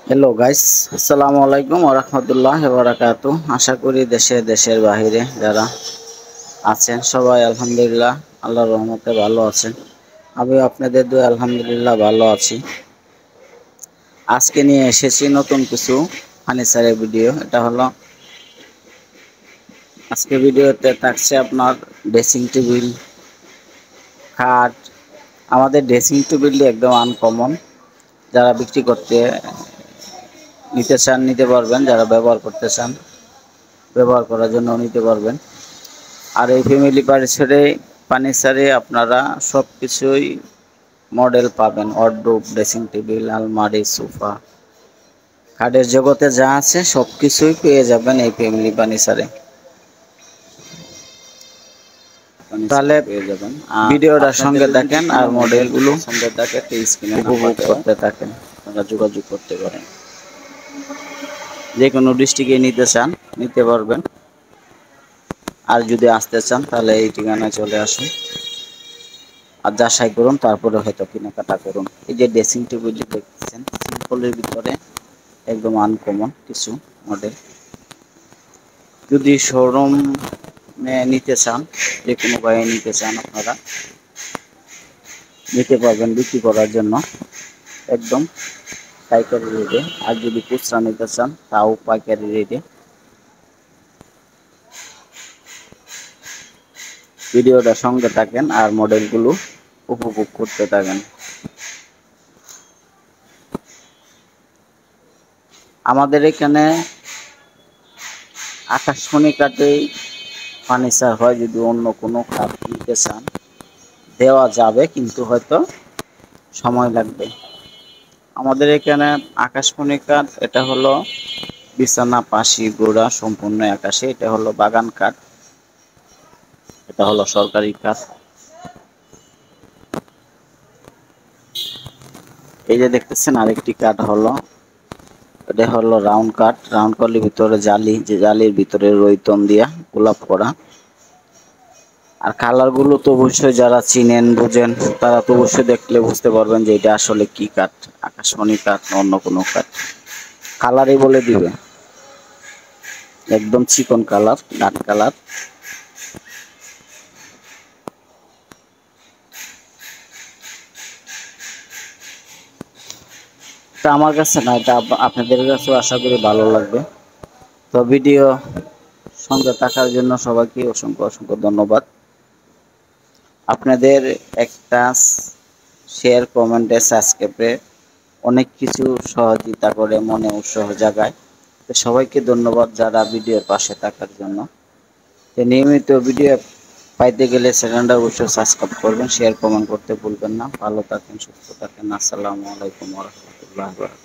Hello guys, আসসালামু আলাইকুম ওয়া রাহমাতুল্লাহি ওয়া বারাকাতুহু। আশা করি দেশের বাইরে যারা আছেন সবাই আলহামদুলিল্লাহ আল্লাহর রহমতে ভালো আছেন। আমি আপনাদের দোয়ায় আলহামদুলিল্লাহ ভালো আছি। আজকে নিয়ে এসেছি নতুন কিছু ফার্নিচারের ভিডিও। এটা হলো আজকে ভিডিওতে থাকছে আপনার ড্রেসিং টেবিল, খাট। আমাদের ড্রেসিং টেবিলটি একদম আনকমন। যারা বিক্রি করতে নিতে চান নিতে পারবেন, যারা ব্যবহার করতে চান ব্যবহার করার জন্য নিতে পারবেন। আর এই ফ্যামিলি ফার্নিচারে আপনারা সব কিছুই মডেল পাবেন: ওয়ারড্রোব, ড্রেসিং টেবিল, আলমারি, সোফা। কাঠের জগতে যা আছে সব কিছুই পেয়ে যাবেন এই ফ্যামিলি ফার্নিচারে। তাহলে পেয়ে যাবেন। ভিডিওটার আপনাদের সঙ্গে যদি দেখেন কোনো আর মডেল মডেলগুলো পছন্দ থাকে স্ক্রিনে নাম্বার উপভোগ দেওয়া করতে থাকেন। আপনারা যোগাযোগ করতে পারেন। যে কোনো ডিস্ট্রিক্টে নিতে চান নিতে পারবেন। আর যদি আসতে চান তাহলে এই ঠিকানায় চলে আসুন আর যাচাই করুন, তারপরে হয়তো কেনাকাটা করুন। এই যে ড্রেসিং টেবিল দেখতেছেন, সিম্পলের ভিতরে একদম আনকমন কিছু মডেল। যদি শোরুমে নিতে চান, যে কোনো গায়ে নিতে চান, আপনারা নিতে পারবেন বিক্রি করার জন্য একদম পাইকারি রেটে। আর যদি খুচরা নিতে চান তাও পাইকারি রেটে। ভিডিওটা সঙ্গে থাকেন আর মডেলগুলো উপভোগ করতে থাকেন। আমাদের এখানে আকাশমণি কাঠেই ফার্নিচার হয়। যদি অন্য কোনো কাঠ নিতে চান দেওয়া যাবে, কিন্তু হয়তো সময় লাগবে। আমাদের এখানে আকাশমণি কাঠ, এটা হলো বিছানা, পাশি, গোড়া সম্পূর্ণ আকাশে। এটা হলো বাগান কাঠ, এটা হলো সরকারি কাঠ। এই যে দেখতেছেন আরেকটি কাঠ হলো, এটা হলো রাউন্ড কাঠ। রাউন্ড কাঠের ভিতরে জালি, যে জালির ভিতরে রৈতন দিয়া গোলাপ করা। আর কালার গুলো তো অবশ্যই যারা চিনেন বুঝেন তারা তো অবশ্যই দেখলে বুঝতে পারবেন যে এটা আসলে কি কাঠ, আকাশমণি কাঠ না অন্য কোনো কাঠ। কালারই বলে দিবে, একদম চিকন কালার, ডার্ক কালার। তা আমার কাছে না, এটা আপনাদের কাছেও আশা করি ভালো লাগবে। তো ভিডিও সঙ্গে থাকার জন্য সবাইকে অসংখ্য অসংখ্য ধন্যবাদ। আপনাদের একটা শেয়ার, কমেন্টে, সাবস্ক্রাইবে অনেক কিছু সহযোগিতা করে, মনে উৎসাহ জাগায়। তো সবাইকে ধন্যবাদ যারা ভিডিওর পাশে থাকার জন্য। তো নিয়মিত ভিডিও পাইতে গেলে চ্যানেলটা অবশ্যই সাবস্ক্রাইব করবেন, শেয়ার কমেন্ট করতে ভুলবেন না। ভালো থাকেন, সুস্থ থাকেন। আসসালামু আলাইকুম ওয়া রাহমাতুল্লাহি ওয়া বারাকাতুহু।